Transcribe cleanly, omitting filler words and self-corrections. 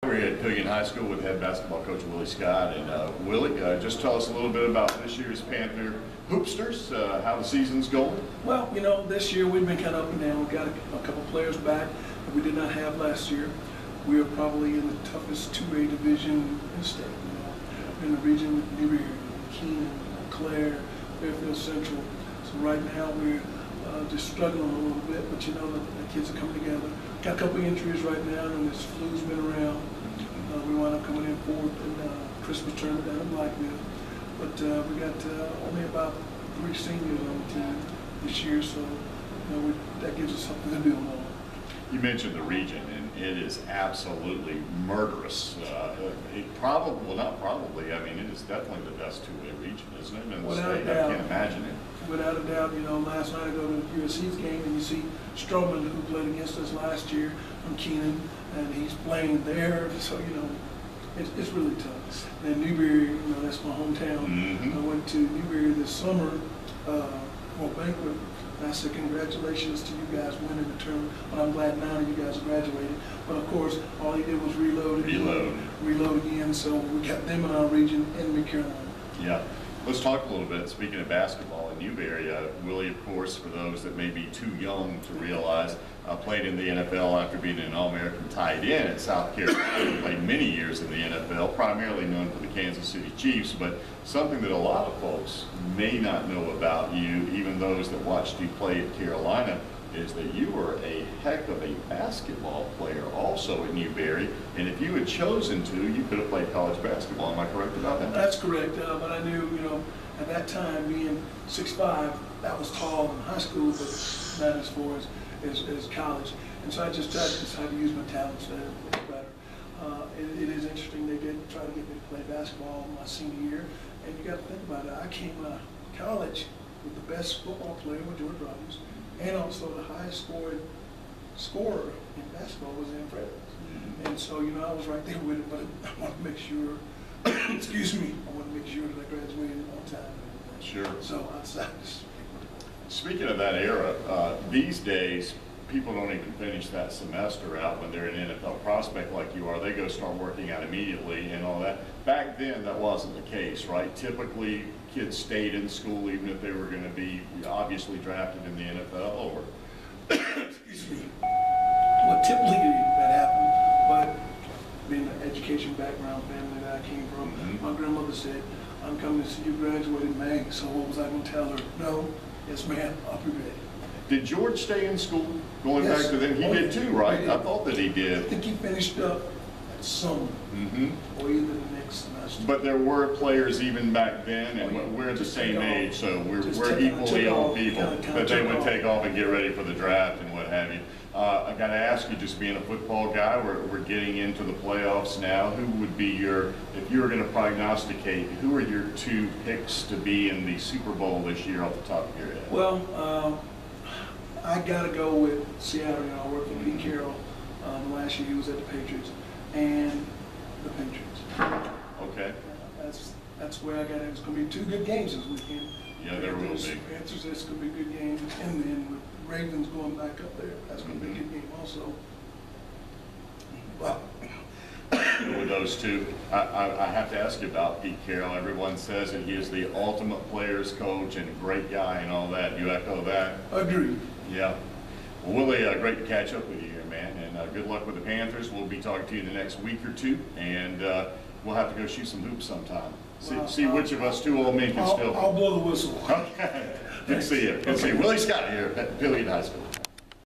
We're at Pelion High School with head basketball coach Willie Scott. And Willie, just tell us a little bit about this year's Panther Hoopsters, how the season's going. Well, you know, this year we've been kind of up and down. We've got a couple players back that we did not have last year. We are probably in the toughest 2A division in the state. In the region with Newberry, Keenan, Clare, Fairfield Central. So right now we're just struggling a little bit, but you know the kids are coming together. Got a couple injuries right now, and this flu's been around. We wound up coming in fourth in Christmas tournament down in Blackville. But we got only about 3 seniors on the team this year, so you know, that gives us something to build on. You mentioned the region, and it is absolutely murderous. Well, not probably. I mean, it is definitely the best 2A region, isn't it? In the state, I can't imagine it. Without a doubt, you know, last night I go to USC's game and you see Stroman, who played against us last year from Keenan, and he's playing there. So, you know, it's really tough. And Newberry, you know, that's my hometown. I went to Newberry this summer for a banquet. And I said, congratulations to you guys winning the tournament. But I'm glad now you guys graduated. But of course, all he did was reload again. So we got them in our region in Mid-Carolina. Yeah. Let's talk a little bit, speaking of basketball in Newberry. Willie, of course, for those that may be too young to realize, played in the NFL after being an All-American tight end at South Carolina. Played many years in the NFL, primarily known for the Kansas City Chiefs, but something that a lot of folks may not know about you, even those that watched you play at Carolina, is that you were a heck of a basketball player also at Newberry, and if you had chosen to, you could have played college basketball. Am I correct about that? That's correct, but I knew, you know, at that time, being 6'5", that was tall in high school, but not as far as college. And so I just tried to use my talents better. It is interesting, they did try to get me to play basketball my senior year, and you got to think about it. I came out of college with the best football player with George Rogers, and also the highest scorer in basketball was in Frederick. And so, you know, I was right there with it, but I want to make sure, excuse me, I want to make sure that I graduated on time. Sure. So I decided to stick with it. Speaking of that era, these days, people don't even finish that semester out when they're an NFL prospect like you are. They go start working out immediately and all that. Back then, that wasn't the case, right? Typically, kids stayed in school even if they were going to be obviously drafted in the NFL or excuse me. Well, typically that happened, but being an education background family that I came from, my grandmother said, I'm coming to see you graduate in May, so what was I going to tell her? No, yes ma'am, I'll be ready. Did George stay in school going back to them? He did too, right? Did. I thought that he did. I think he finished up at summer or either the next semester. But there were players even back then, and we're the same age, so we're equally old people, that they would take off and get ready for the draft and what have you. I got to ask you, just being a football guy, we're getting into the playoffs now. Who would be your, if you were going to prognosticate, who are your 2 picks to be in the Super Bowl this year off the top of your head? Well, I got to go with Seattle. You know, I worked with Pete Carroll last year. He was at the Patriots and the Patriots. Okay. That's where I got it. It's going to be 2 good games this weekend. Yeah, there will be. Panthers, it's going to be a good game, and then with Ravens going back up there, that's going to be a good game also. Well, with those 2, I have to ask you about Pete Carroll. Everyone says that he is the ultimate players coach and a great guy and all that. You echo that? Agreed. Yeah. Well, Willie, great to catch up with you here, man, and good luck with the Panthers. We'll be talking to you in the next week or 2, and we'll have to go shoot some hoops sometime. See which of us 2 old men can still. I'll blow the whistle. Okay. Good to see you. Good to see you. Willie Scott here at Pelion High School.